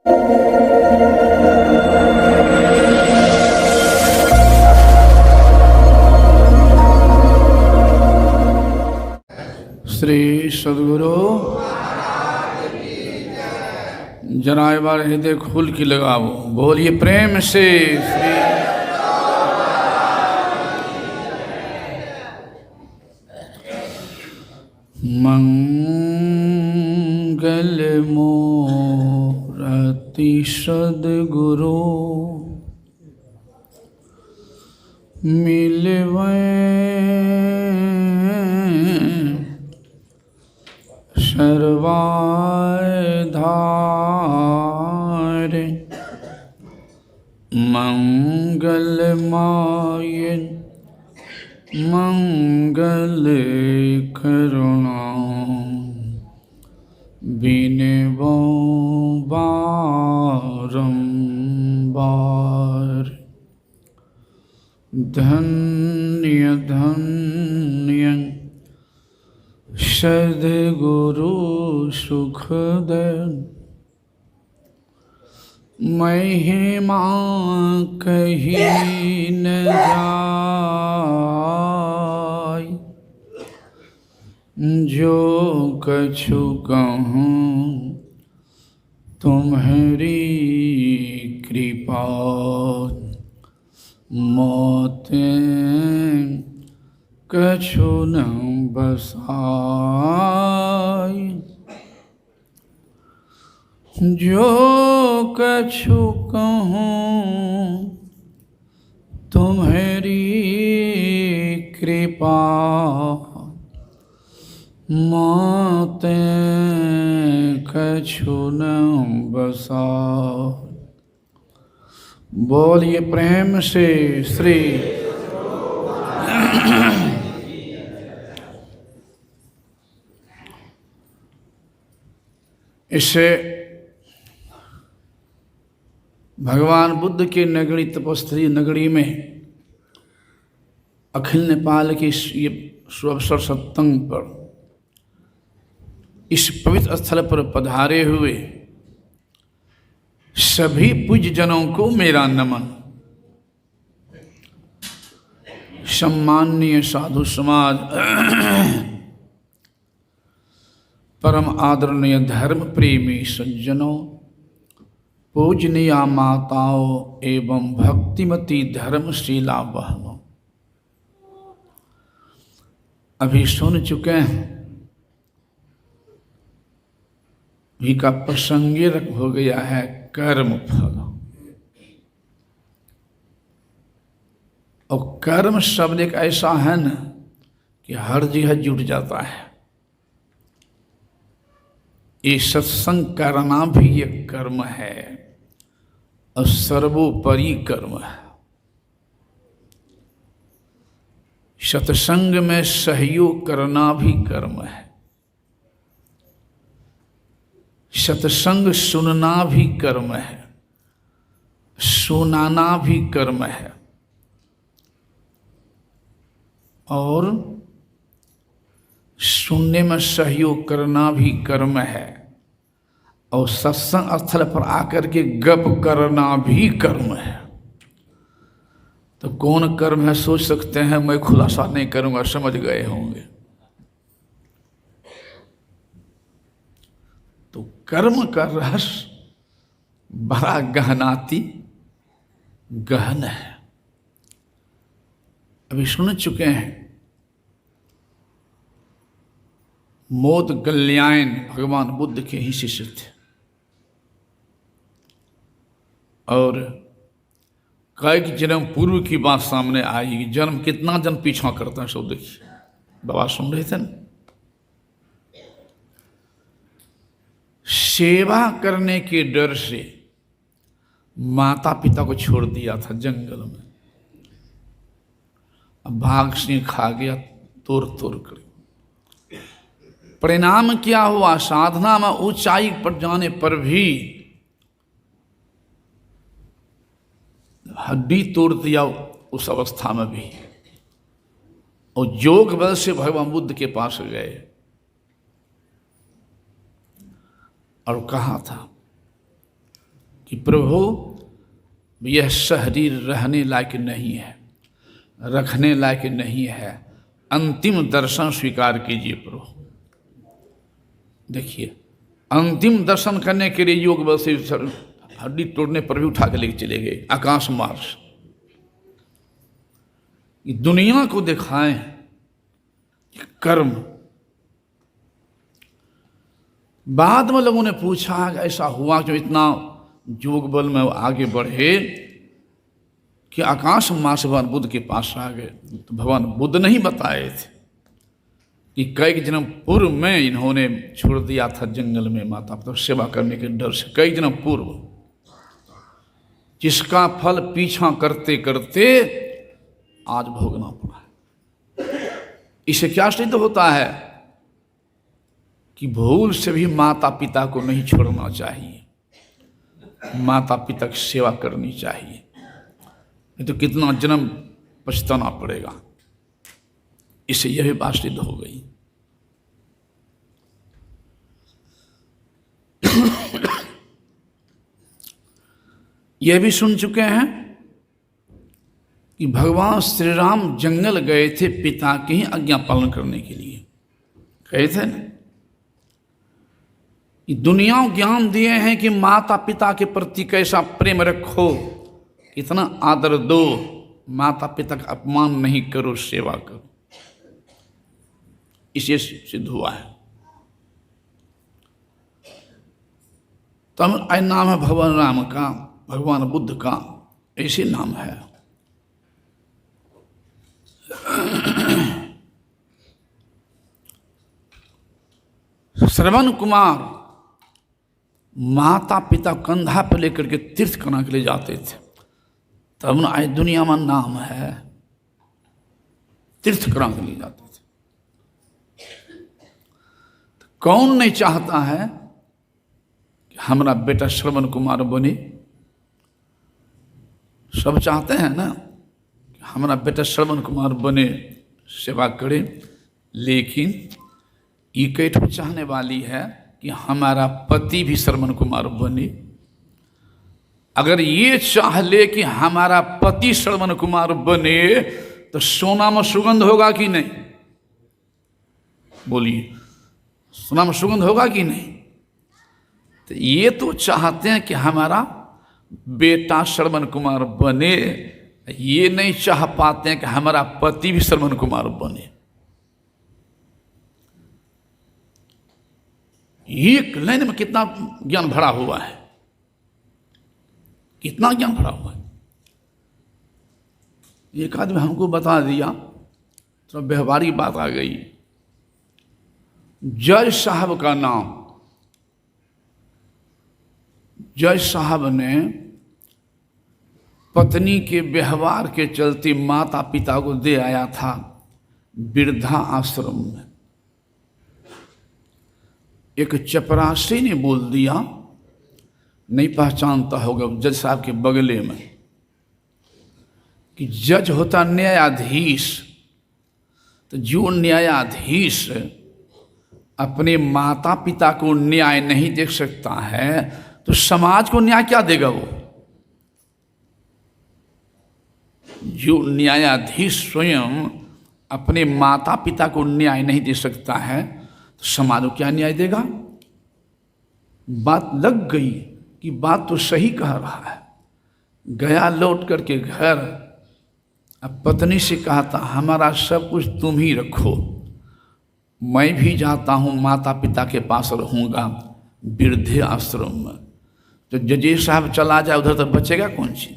श्री सद्गुरु जरा एक बार हृदय खोल के लगाओ, बोलिए प्रेम से श्री। मंगल मूरति सद्गुरु मिलवै सर्वाधार मंगलमय मंगल करुणा बिनवो बारंबार। धन्य धन्य सद्गुरु सुखद महिमा कही न जाय। जो कछु कहूँ तुम्हारी कृपा, मोते कछु न बसाय। जो कछु कहूँ तुम्हारी कृपा, मोते कछु न बसाय। बोलिए प्रेम से श्री। इससे भगवान बुद्ध की नगरी तपस्वी नगरी में अखिल नेपाल के ये सुअवसर सत्संग पर, इस पवित्र स्थल पर पधारे हुए सभी पूज्य जनों को मेरा नमन। सम्माननीय साधु समाज, परम आदरणीय धर्म प्रेमी सज्जनों, पूजनीय माताओं एवं भक्तिमती धर्मशीला बहनों, अभी सुन चुके हैं भी का प्रसंगिक हो गया है कर्म फल। और कर्म शब्द एक ऐसा है न कि हर जगह जुट जाता है। ये सत्संग करना भी एक कर्म है और सर्वोपरि कर्म है। सत्संग में सहयोग करना भी कर्म है। सत्संग सुनना भी कर्म है, सुनाना भी कर्म है, और सुनने में सहयोग करना भी कर्म है, और सत्संग स्थल पर आकर के गप करना भी कर्म है। तो कौन कर्म है सोच सकते हैं, मैं खुलासा नहीं करूंगा, समझ गए होंगे। तो कर्म का रहस्य बड़ा गहनाती गहन है। अभी सुन चुके हैं मोदगल्यायन भगवान बुद्ध के ही शिष्य थे, और कई जन्म पूर्व की बात सामने आई। जन्म कितना जन्म पीछा करता है, सब देखिए। बाबा सुन रहे थे ना, सेवा करने के डर से माता पिता को छोड़ दिया था जंगल में। अब बाघ सिंह खा गया तोड़ तोड़ कर। परिणाम क्या हुआ? साधना में ऊंचाई पर जाने पर भी हड्डी तोड़ दिया उस अवस्था में भी। और योग बल से भगवान बुद्ध के पास गए और कहा था कि प्रभु यह शरीर रहने लायक नहीं है, रखने लायक नहीं है, अंतिम दर्शन स्वीकार कीजिए प्रभु। देखिए, अंतिम दर्शन करने के लिए योग बल से हड्डी तोड़ने पर भी उठा के लेके चले गए आकाश मार्ग। दुनिया को दिखाएं कि कर्म। बाद में लोगों ने पूछा ऐसा हुआ जो इतना योग बल में आगे बढ़े कि आकाश मार्ग से भगवान बुद्ध के पास आ गए। तो भगवान बुद्ध नहीं बताए थे कि कई जन्म पूर्व में इन्होंने छोड़ दिया था जंगल में माता पिता सेवा करने के डर से, कई जन्म पूर्व, जिसका फल पीछा करते करते आज भोगना पड़ा है। इससे क्या सिद्ध होता है कि भूल से भी माता पिता को नहीं छोड़ना चाहिए, माता पिता की सेवा करनी चाहिए, नहीं तो कितना जन्म पछताना पड़ेगा। इससे यह भी बात सिद्ध हो गई। यह भी सुन चुके हैं कि भगवान श्री राम जंगल गए थे पिता की ही आज्ञा पालन करने के लिए, गए थे ना। दुनिया ज्ञान दिए हैं कि माता पिता के प्रति कैसा प्रेम रखो, इतना आदर दो, माता पिता का अपमान नहीं करो, सेवा करो। इसे सिद्ध हुआ है। तब नाम है भगवान राम का, भगवान बुद्ध का, ऐसे नाम है। श्रवण कुमार माता पिता कंधा पर लेकर के तीर्थ करने के लिए जाते थे, तब न आज दुनिया में नाम है, तीर्थ कराने के लिए जाते थे। तो कौन नहीं चाहता है कि हमारा बेटा श्रवण कुमार बने? सब चाहते हैं ना कि हमारा बेटा श्रवण कुमार बने, सेवा करे। लेकिन ये कैठो चाहने वाली है कि हमारा पति भी श्रवण कुमार बने। अगर ये चाह ले कि हमारा पति श्रवण कुमार बने तो सोना में सुगंध होगा कि नहीं? बोलिए, सोना में सुगंध होगा कि नहीं? तो ये तो चाहते हैं कि हमारा बेटा श्रवण कुमार बने, ये नहीं चाह पाते हैं कि हमारा पति भी श्रवण कुमार बने। एक लाइन में कितना ज्ञान भरा हुआ है, कितना ज्ञान भरा हुआ है। एक आदमी हमको बता दिया, तो व्यवहारिक बात आ गई। जज साहब का नाम, जज साहब ने पत्नी के व्यवहार के चलते माता पिता को दे आया था वृद्धा आश्रम में। एक चपरासी ने बोल दिया, नहीं पहचानता होगा, जज साहब के बगले में, कि जज होता न्यायाधीश। तो जो न्यायाधीश अपने माता पिता को न्याय नहीं दे सकता है तो समाज को न्याय क्या देगा वो? जो न्यायाधीश स्वयं अपने माता पिता को न्याय नहीं दे सकता है तो समाज को क्या न्याय देगा? बात लग गई कि बात तो सही कह रहा है। गया लौट करके घर, अब पत्नी से कहा था हमारा सब कुछ तुम ही रखो, मैं भी जाता हूँ माता पिता के पास रहूँगा वृद्धे आश्रम में। तो जजेश साहब चला जाए उधर तो बचेगा कौन सी?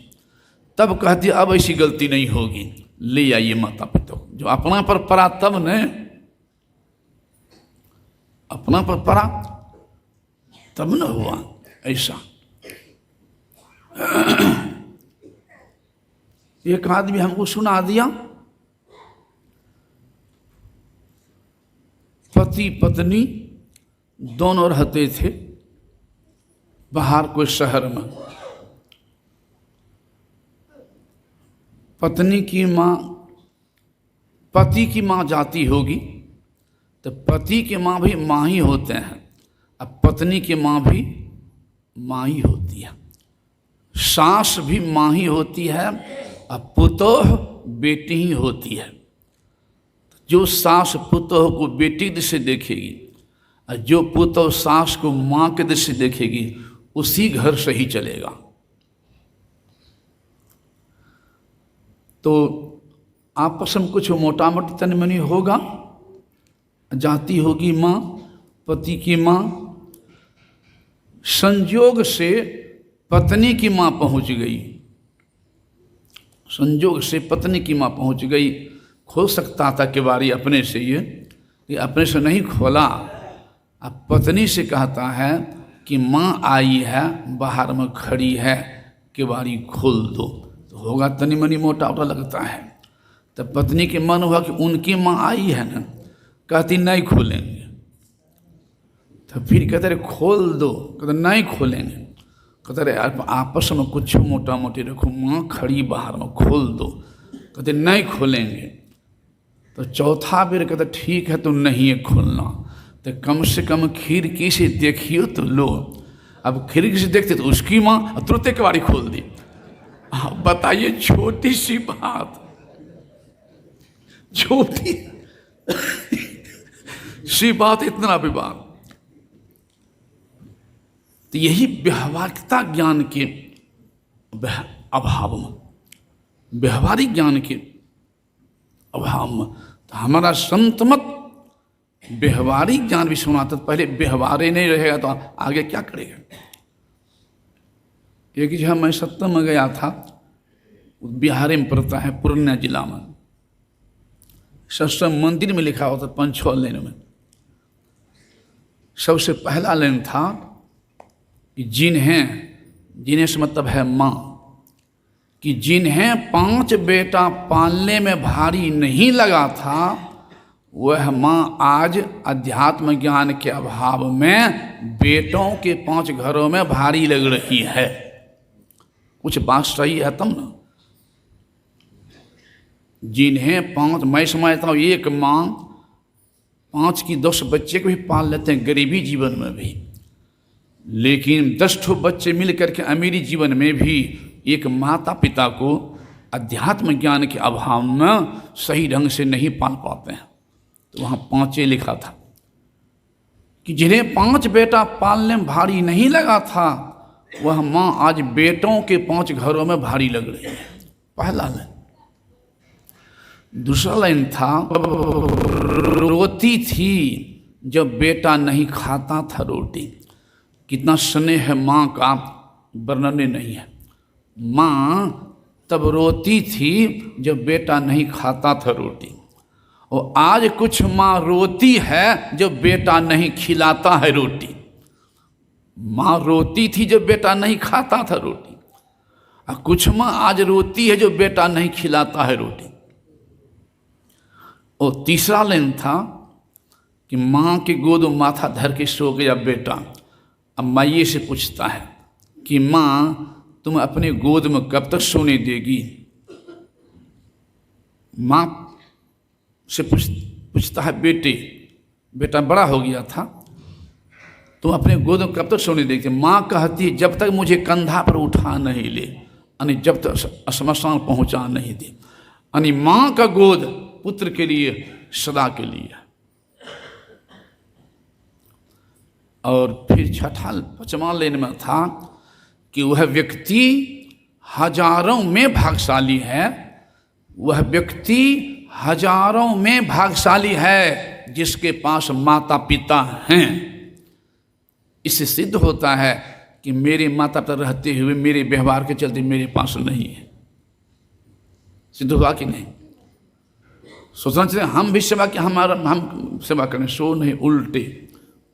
तब कहती अब ऐसी गलती नहीं होगी, ले आइए माता पिता को। जो अपना पर पड़ा तब ने, अपना पर पड़ा तब न हुआ ऐसा। एक आदमी हमको सुना दिया, पति पत्नी दोनों रहते थे बाहर कोई शहर में। पत्नी की माँ, पति की माँ जाती होगी तो पति के माँ भी माँ ही होते हैं, अब पत्नी की माँ भी माँ ही होती है। सास भी माँ ही होती है और पुतोह बेटी ही होती है। जो सास पुतोह को बेटी दृष्टि देखेगी और जो पुतोह सास को माँ के दृष्टि देखेगी, उसी घर से ही चलेगा। तो आपस में कुछ मोटा मोटी तनमनी होगा, जाती होगी माँ, पति की माँ, संयोग से पत्नी की माँ पहुँच गई, संयोग से पत्नी की माँ पहुँच गई। खोल सकता था केवाड़ी अपने से, ये अपने से नहीं खोला। अब पत्नी से कहता है कि माँ आई है, बाहर में खड़ी है, केवाड़ी खोल दो। तो होगा तनी मनी मोटा मोटा लगता है। तो पत्नी के मन हुआ कि उनकी माँ आई है ना, कहती नहीं खोलेंगे। तो फिर कहते रहे खोल दो, कहते नहीं खोलेंगे। कहते रहे आपस में कुछ मोटा मोटी रखो, माँ खड़ी बाहर में, खोल दो। कहते नहीं खोलेंगे। तो चौथा बेर कहते ठीक है तो नहीं है खोलना, तो कम से कम खिड़की से देखियो तो लो। अब खिड़की से देखते तो उसकी माँ तुरंत केवाड़ी खोल दी। बताइए, छोटी सी बात, छोटी सी बात, इतना विवाद। तो यही व्यवहारिकता ज्ञान के अभाव में, व्यवहारिक ज्ञान के अभाव में, तो हमारा संत मत व्यवहारिक ज्ञान भी सुनाता। तो पहले व्यवहार नहीं रहेगा तो आगे क्या करेगा। एक जगह मैं सत्संग में गया था, बिहार में पड़ता है, पूर्णिया जिला में। सत्संग मंदिर में लिखा होता 5-6 लाइन में। सबसे पहला लाइन था कि जिन्हें से मतलब है माँ, कि जिन्हें 5 बेटा पालने में भारी नहीं लगा था, वह माँ आज अध्यात्म ज्ञान के अभाव में बेटों के 5 घरों में भारी लग रही है। कुछ बात सही है तब ना। जिन्हें 5, मैं समझता हूँ एक माँ 5 की 10 बच्चे को भी पाल लेते हैं गरीबी जीवन में भी, लेकिन 10 ठो बच्चे मिल करके अमीरी जीवन में भी एक माता पिता को अध्यात्म ज्ञान के अभाव में सही ढंग से नहीं पाल पाते हैं। तो वहाँ 5 लिखा था कि जिन्हें 5 बेटा पालने में भारी नहीं लगा था, वह माँ आज बेटों के 5 घरों में भारी लग रही है। पहला लाइन। दूसरा लाइन था, रोती थी जब बेटा नहीं खाता था रोटी। कितना स्नेह है माँ का, वर्णन नहीं है। माँ तब रोती थी जब बेटा नहीं खाता था रोटी, और आज कुछ माँ रोती है जब बेटा नहीं खिलाता है रोटी। माँ रोती थी जब बेटा नहीं खाता था रोटी, और कुछ माँ आज रोती है जो बेटा नहीं खिलाता है रोटी। और तीसरा लाइन था कि माँ के गोद में माथा धर के सो गया बेटा। अब माइये से पूछता है कि माँ तुम अपने गोद में कब तक सोने देगी। माँ से पूछता है बेटा बड़ा हो गया था, तुम अपने गोद में कब तक सोने देगी। माँ कहती है जब तक मुझे कंधा पर उठा नहीं ले, यानी जब तक श्मशान पहुँचा नहीं दे। यानी माँ का गोद पुत्र के लिए सदा के लिए। और फिर 5वां लाइन में था कि वह व्यक्ति हजारों में भाग्यशाली है, वह व्यक्ति हजारों में भाग्यशाली है जिसके पास माता पिता हैं। इससे सिद्ध होता है कि मेरे माता पिता रहते हुए मेरे व्यवहार के चलते मेरे पास नहीं है। सिद्ध हुआ कि नहीं। सोचना चाहिए हम भी सेवा कि हम सेवा करें, सो नहीं,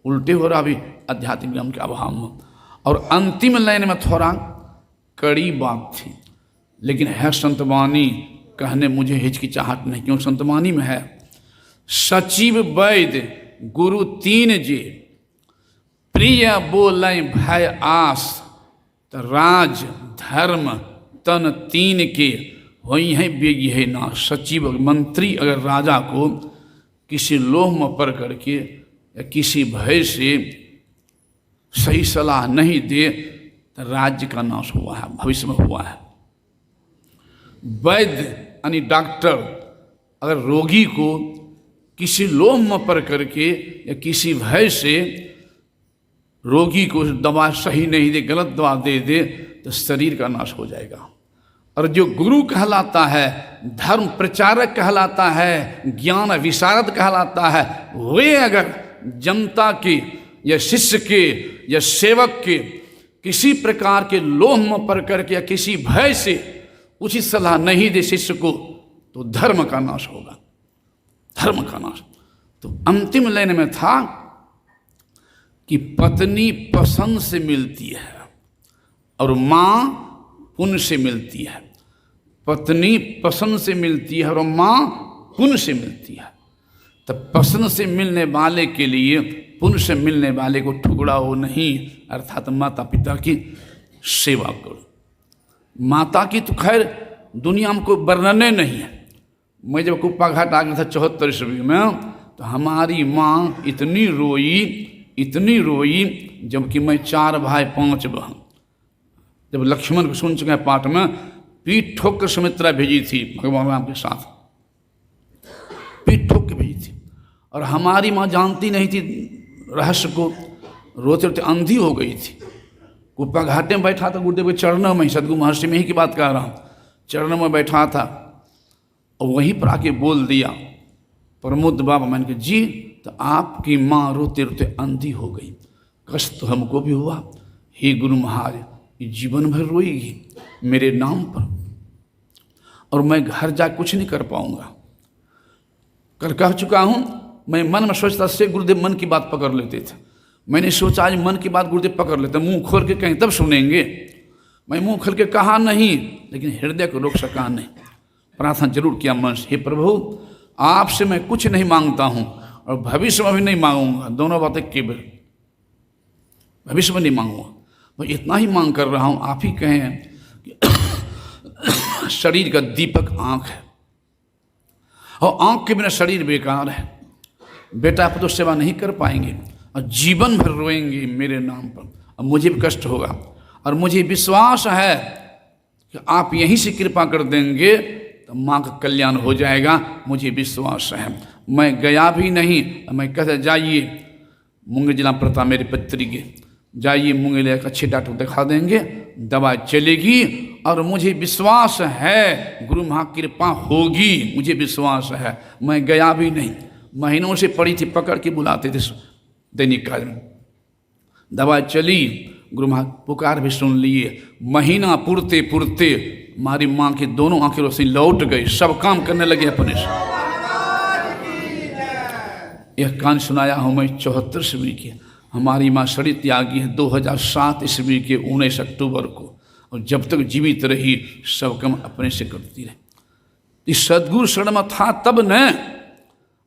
उल्टे हो रहा अभी आध्यात्मिक ज्ञान के अभाव में। और अंतिम लाइन में थोड़ा कड़ी बात थी, लेकिन है संतवाणी, कहने मुझे हिचकिचाहट नहीं, क्यों संतवाणी में है। सचिव वैद्य गुरु 3 जे, प्रिय बोलै भय आस, तो राज धर्म तन 3 के वही है बेगी है ना। सचिव मंत्री अगर राजा को किसी लोभ में पड़ करके या किसी भय से सही सलाह नहीं दे तो राज्य का नाश हुआ है, भविष्य में हुआ है। वैद्य यानी डॉक्टर अगर रोगी को किसी लोभ में पड़ करके या किसी भय से रोगी को दवा सही नहीं दे, गलत दवा दे दे, तो शरीर का नाश हो जाएगा। और जो गुरु कहलाता है, धर्म प्रचारक कहलाता है, ज्ञान विशारद कहलाता है, वे अगर जनता के या शिष्य के या सेवक के किसी प्रकार के लोभ में पड़ करके या किसी भय से उचित सलाह नहीं दे शिष्य को, तो धर्म का नाश होगा, धर्म का नाश। तो अंतिम लाइन में था कि पत्नी पसंद से मिलती है और माँ पुण्य से मिलती है। पत्नी पसंद से मिलती है और माँ पुण्य से मिलती है। तब पसंद से मिलने वाले के लिए पुण्य से मिलने वाले को ठुकराओ नहीं, अर्थात माता पिता की सेवा करो। माता की तो खैर दुनिया में कोई वर्णने नहीं है। मैं जब कुप्पा घाट आ गया था 74 ईस्वी में, तो हमारी माँ इतनी रोई, जबकि मैं 4 भाई 5 बहन। जब लक्ष्मण को सुन चुके पाठ में, पीठ ठोक कर सुमित्रा भेजी थी भगवान राम के साथ, पीठ ठोक के भेजी थी। और हमारी माँ जानती नहीं थी रहस्य को, रोते रोते अंधी हो गई थी। कुप्पा घाटे में बैठा था गुरुदेव के चरणों में, सदगुरु महर्षि में ही की बात कर रहा हूँ, चरणों में बैठा था और वहीं पर आके बोल दिया प्रमोद बाबा, मैंने कहा जी, तो आपकी माँ रोते रोते अंधी हो गई, कष्ट तो हमको भी हुआ। हे गुरु महाराज, ये जीवन भर रोएगी मेरे नाम पर, और मैं घर जा कुछ नहीं कर पाऊंगा। कल कह चुका हूँ, मैं मन में सोचता से गुरुदेव मन की बात पकड़ लेते थे। मैंने सोचा आज मन की बात गुरुदेव पकड़ लेते, मुंह खोल के कहीं तब सुनेंगे। मैं मुंह खोल के कहा नहीं, लेकिन हृदय को रोक सका नहीं। प्रार्थना जरूर किया मन से, हे प्रभु आपसे मैं कुछ नहीं मांगता हूँ और भविष्य में भी नहीं मांगूंगा, दोनों बातें केवल, भविष्य में नहीं मांगूंगा, मैं इतना ही मांग कर रहा हूँ, आप ही कहें कि शरीर का दीपक आँख है और आँख के बिना शरीर बेकार है। बेटा आप तो सेवा नहीं कर पाएंगे और जीवन भर रोएंगे मेरे नाम पर, और मुझे भी कष्ट होगा। और मुझे विश्वास है कि आप यहीं से कृपा कर देंगे तो माँ का कल्याण हो जाएगा, मुझे विश्वास है। मैं गया भी नहीं, मैं कहता जाइए मुंगेर जिला प्रताप मेरे पत्री के, जाइए मुंगेर एक अच्छे डॉक्टर दिखा देंगे, दवा चलेगी। और मुझे विश्वास है गुरु महा कृपा होगी, मुझे विश्वास है। मैं गया भी नहीं, महीनों से पड़ी थी, पकड़ के बुलाते थे दैनिक कार्य में, दवा चली, गुरु महा पुकार भी सुन लिए। महीना पुरते पुरते हमारी माँ की दोनों आंखें रोशनी लौट गई, सब काम करने लगे अपने से। यह कान सुनाया हूँ मैं 74 ईस्वी के। हमारी माँ शरीर त्यागी है 2007 ईस्वी के 19 अक्टूबर को, और जब तक जीवित रही सब काम अपने से करती रही। इस सदगुरु शरण में था तब न,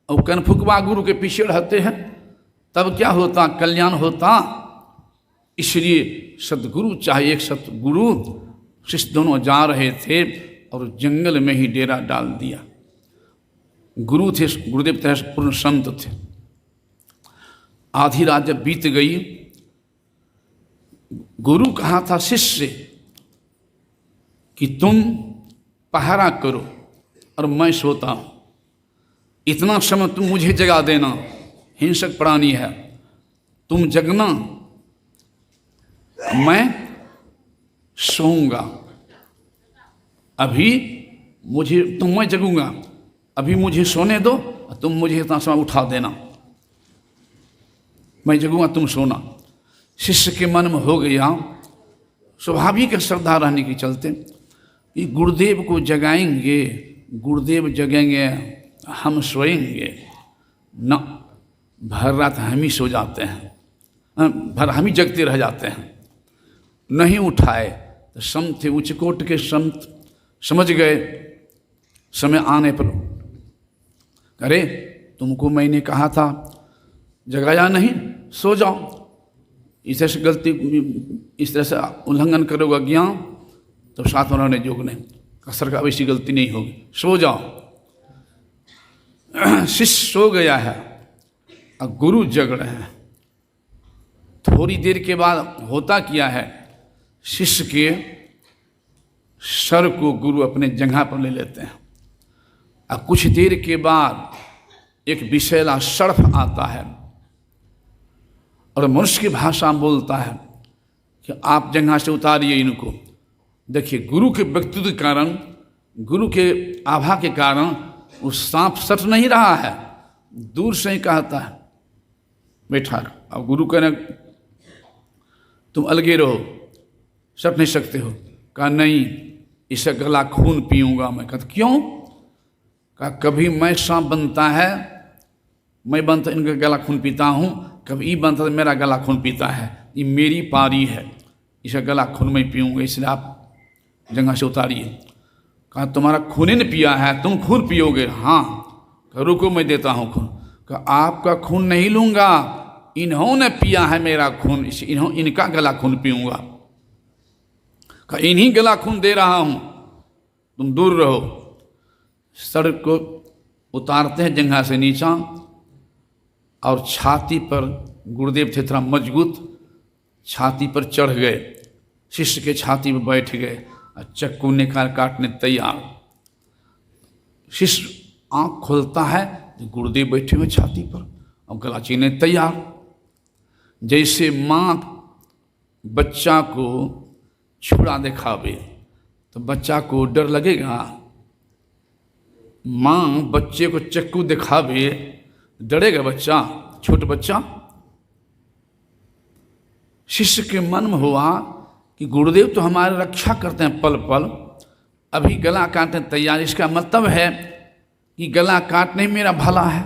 और कनफुकवा गुरु के पीछे रहते हैं तब क्या होता, कल्याण होता। इसलिए सदगुरु चाहे एक सतगुरु, शिष्य दोनों जा रहे थे और जंगल में ही डेरा डाल दिया। गुरु थे, गुरुदेव थे, पूर्ण संत थे। आधी रात जब बीत गई, गुरु कहा था शिष्य कि तुम पहरा करो और मैं सोता हूं, इतना समय तुम मुझे जगा देना, हिंसक प्राणी है, तुम जगना, मैं सोऊंगा। अभी मुझे मैं जगूंगा, अभी मुझे सोने दो, तुम मुझे इतना समय उठा देना, मैं जगूंगा तुम सोना। शिष्य के मन में हो गया, स्वाभाविक श्रद्धा रहने के चलते, कि गुरुदेव को जगाएंगे, गुरुदेव जगेंगे, हम सोएंगे न, भर रात हम ही सो जाते हैं, भर हम ही जगते रह जाते हैं। नहीं उठाए तो संत थे, उच्चकोट के संत समझ गए समय आने पर, अरे तुमको मैंने कहा था, जगाया नहीं, सो जाओ। इस तरह से गलती, इस तरह से उल्लंघन करोगे ज्ञान तो साथ में रहने योग नहीं, कसर का वैसी गलती नहीं होगी, सो जाओ। शिष्य सो गया है और गुरु जग रहे हैं। थोड़ी देर के बाद होता क्या है, शिष्य के सर को गुरु अपने जगह पर ले लेते हैं और कुछ देर के बाद एक विषैला सर्प आता है और मनुष्य की भाषा में बोलता है कि आप जगह से उतारिए इनको। देखिए, गुरु के व्यक्तित्व के कारण, गुरु के आभा के कारण वो सांप सट नहीं रहा है, दूर से ही कहता है बैठा। अब गुरु कहने तुम अलगे रहो, सट नहीं सकते हो। कहा नहीं, इससे गला खून पीऊँगा मैं। कहता क्यों? कहा कभी मैं सांप बनता है, मैं बनता इनका गला खून पीता हूँ, कभी ये बनता तो मेरा गला खून पीता है, ये मेरी पारी है, इसका गला खून मैं पीऊँगा, इसलिए आप जगह से उतारिए। कहा तुम्हारा खून ही नहीं पिया है, तुम खून पियोगे? हाँ। कहा रुको मैं देता हूँ खून। कहा आपका खून नहीं लूँगा, इन्होंने पिया है मेरा खून, इनका गला खून पीऊँगा। कहा इन्हीं गला खून दे रहा हूँ, तुम दूर रहो। सड़क को उतारते हैं जंघा से नीचा और छाती पर, गुरुदेव थे थोड़ा मजबूत, छाती पर चढ़ गए, शिष्य के छाती पर बैठ गए और चक्कू निकाल काटने तैयार। शिष्य आँख खोलता है, गुरुदेव बैठे हुए छाती पर और गला चीरने तैयार। जैसे माँ बच्चा को छुरा दिखावे तो बच्चा को डर लगेगा, माँ बच्चे को चक्कू दिखावे डरेगा बच्चा, छोटा बच्चा। शिष्य के मन में हुआ कि गुरुदेव तो हमारी रक्षा करते हैं पल पल, अभी गला काटने तैयार, इसका मतलब है कि गला काटने में मेरा भला है,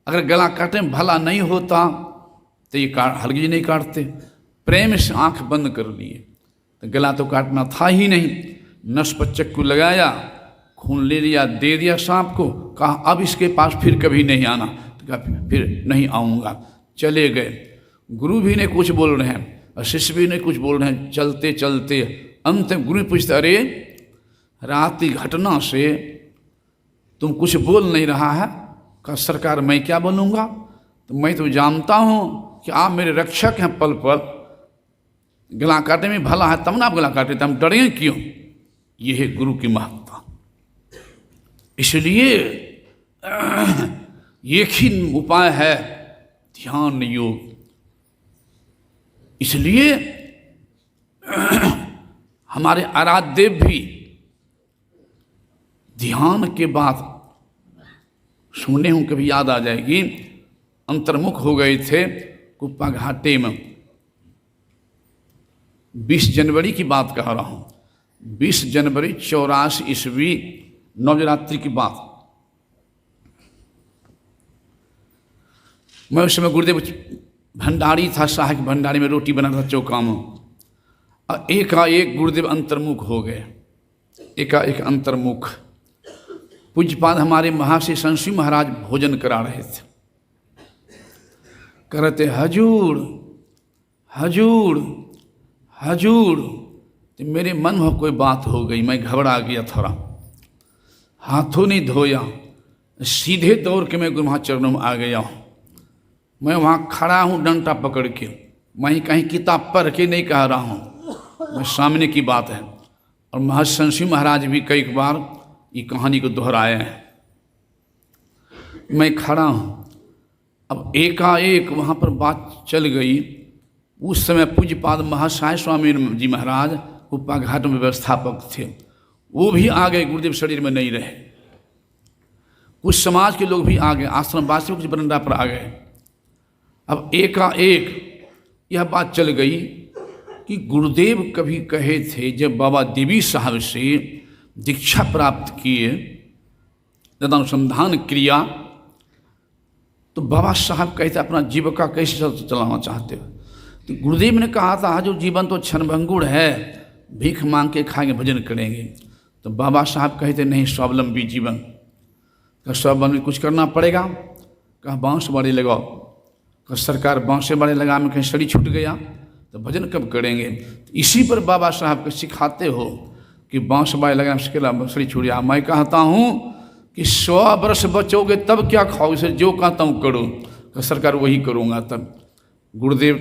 अगर गला काटने में भला नहीं होता तो ये हरगिज नहीं काटते। प्रेम से आंख बंद कर लिए तो गला तो काटना था ही नहीं। नस पर चक्कू लगाया, खून ले लिया, दे दिया सांप को। कहा अब इसके पास फिर कभी नहीं आना। तो कहा फिर नहीं आऊँगा। चले गए। गुरु भी नहीं कुछ बोल रहे हैं और शिष्य भी नहीं कुछ बोल रहे हैं। चलते चलते अंत में गुरु पूछते अरे रात की घटना से तुम कुछ बोल नहीं रहा है? कहा सरकार मैं क्या बोलूँगा, तो मैं तो जानता हूँ कि आप मेरे रक्षक हैं पल पल, गला काटने में भला है तब ना आप गला काटे, तो हम डरें क्यों? ये है गुरु की महत्ता। इसलिए एक ही उपाय है ध्यान योग। इसलिए हमारे आराध्य देव भी ध्यान के बाद सुनने हूँ, कभी याद आ जाएगी, अंतर्मुख हो गए थे कुप्पा घाटे में। 20 जनवरी की बात कह रहा हूँ, 20 जनवरी 84 ईस्वी नवरात्रि की बात। मैं उस समय गुरुदेव भंडारी था, सहायक भंडारी में रोटी बना था चौका में, और एकाएक गुरुदेव अंतर्मुख हो गए। एकाएक अंतर्मुख। पूज्यपाद हमारे महर्षि संसी महाराज भोजन करा रहे थे, करते हजूर हजूर हजूर। तो मेरे मन में कोई बात हो गई, मैं घबरा गया थोड़ा, हाथों नहीं धोया, सीधे दौड़ के मैं गुरु चरणों में आ गया हूँ। मैं वहाँ खड़ा हूँ डंडा पकड़ के, मैं कहीं किताब पढ़ के नहीं कह रहा हूँ, मैं सामने की बात है। और महर्षि संसी महाराज भी कई बार ये कहानी को दोहराए हैं। मैं खड़ा हूँ, अब एकाएक वहाँ पर बात चल गई। उस समय पूज्यपाद महासाय स्वामी जी महाराज कुप्पा घाट में व्यवस्थापक थे, वो भी आ गए, गुरुदेव शरीर में नहीं रहे। कुछ समाज के लोग भी आ गए, आश्रम वासियों के बरंडा पर आ गए। अब एकाएक यह बात चल गई कि गुरुदेव कभी कहे थे जब बाबा देवी साहब से दीक्षा प्राप्त किए, तदनुसंधान क्रिया, तो बाबा साहब कहते अपना जीविका कैसे चलाना चाहते हो? तो गुरुदेव ने कहा था जो जीवन तो क्षणभंगुर है, भीख मांग के खाएंगे भजन करेंगे। तो बाबा साहब कहते नहीं, स्वावलंबी जीवन का स्वावलंबी कुछ करना पड़ेगा। कहा बांस बाड़ी लगाओ। कहा सरकार बांसे बाड़ी लगा में कहीं सड़ी छूट गया तो भजन कब करेंगे? तो इसी पर बाबा साहब को सिखाते हो कि बांस बाड़ी लगाने से सड़ी छूट गया। मैं कहता हूँ कि 100 वर्ष बचोगे तब क्या खाओगे, जो कहता हूँ करो। कहा सरकार वही करूँगा। तब गुरुदेव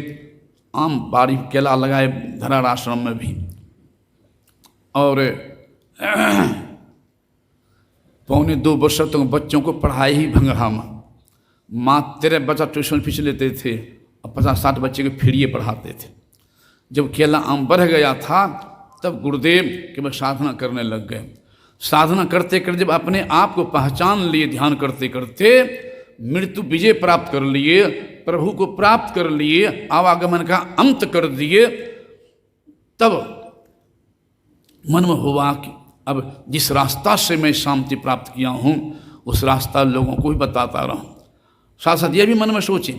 आम बाड़ी केला लगाए धराड़ आश्रम में भी, और 1.25 वर्ष तक बच्चों को पढ़ाई ही भंगड़ा में। माँ 13 बच्चा ट्यूशन फीस लेते थे और 50-60 बच्चे को फ्री पढ़ाते थे। जब केला आम बढ़ गया था तब गुरुदेव के वह साधना करने लग गए। साधना करते करते जब अपने आप को पहचान लिए, ध्यान करते करते मृत्यु विजय प्राप्त कर लिए, प्रभु को प्राप्त कर लिए, आवागमन का अंत कर दिए, तब मन में हुआ कि अब जिस रास्ता से मैं शांति प्राप्त किया हूँ उस रास्ता लोगों को भी बताता रहूँ। साथ साथ ये भी मन में सोचे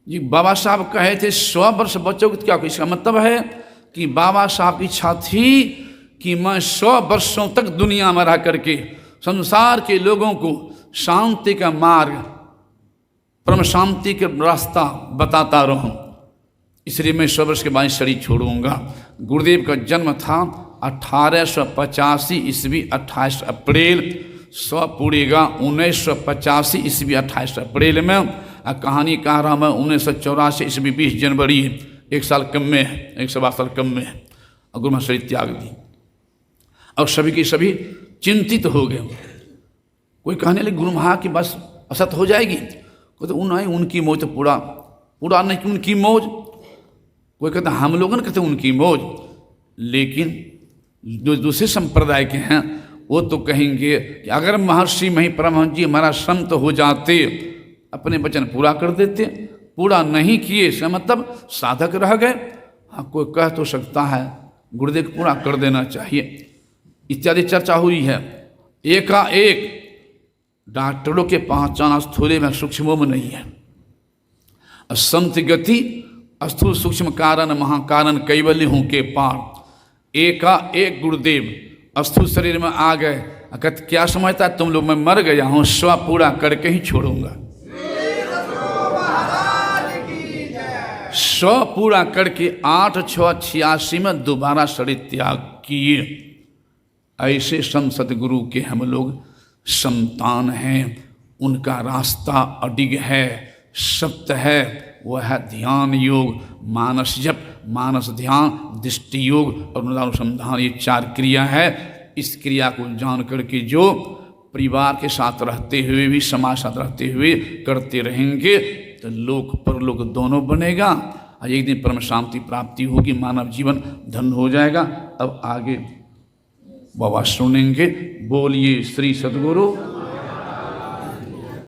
जी, बाबा साहब कहे थे 100 वर्ष बच्चों को, क्या इसका मतलब है कि बाबा साहब की इच्छा थी कि मैं 100 वर्षों तक दुनिया में रह करके संसार के लोगों को शांति का मार्ग, परम शांति का रास्ता बताता रहूं, इसलिए मैं 100 वर्ष के बाद शरीर छोड़ूंगा। गुरुदेव का जन्म था 1885 ईस्वी 28 अप्रैल, 100 पूरेगा 1985 ईस्वी 28 अप्रैल में। कहानी कह रहा मैं 1984 ईस्वी 20 जनवरी, 1 साल कम में है, 1 सवा साल कम में है, और गुरु महाराज शरीर त्याग दी। और सभी के सभी चिंतित हो गए। कोई कहने लगे गुरु महाराज की बस असत हो जाएगी, कोई तो नहीं उनकी मौज तो पूरा नहीं कि उनकी मौज, कोई कहता हम लोगों ने कहते उनकी मौज। लेकिन जो दूसरे संप्रदाय के हैं वो तो कहेंगे कि अगर महर्षि मही परमहंस जी हमारा संत हो जाते, अपने वचन पूरा कर देते, पूरा नहीं किए इसका मतलब साधक रह गए। हाँ, कोई कह तो सकता है गुरुदेव पूरा कर देना चाहिए, इत्यादि चर्चा हुई है। एकाएक डॉक्टरों के पहचान स्थूल में सूक्ष्मों में नहीं है। संत गति स्थूल सूक्ष्म कारण महाकारण कैवल्य हूँ के पार। एकाएक गुरुदेव स्थूल शरीर में आ गए। कहते क्या समझता है तुम लोग, मैं मर गया हूँ, स्व पूरा करके ही छोड़ूंगा। स्व पूरा करके 8/6/86 में दोबारा शरीर त्याग किए। ऐसे संत सतगुरु के हम लोग संतान हैं। उनका रास्ता अडिग है, सत्य है, वह है ध्यान योग, मानस जप, मानस ध्यान, दृष्टि योग और अनुसंधान। ये 4 क्रिया है। इस क्रिया को जान करके जो परिवार के साथ रहते हुए भी, समाज साथ रहते हुए करते रहेंगे तो लोक परलोक दोनों बनेगा और एक दिन परम शांति प्राप्ति होगी, मानव जीवन धन्य हो जाएगा। अब आगे बाबा सुनेंगे। बोलिए श्री सद्गुरु।